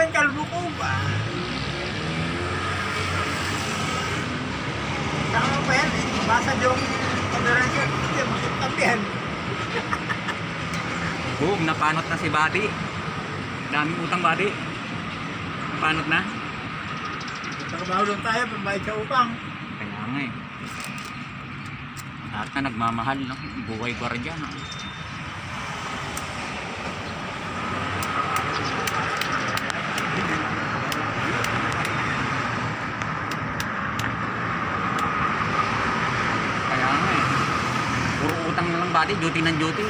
pa yung kalbo ko ba? Saka pa yan eh. Basag yung moderation. Hindi, magkakapihan. Boom, napanot na si Buddy. Daming utang, Buddy. Napanot na. Trabaho lang tayo, pambayad sa utang. Kaya nga eh. Lahat na nagmamahal, no? Buhay gwardiya, no? Kaya nga eh. Puro utang na lang, Buddy. Duty ng duty.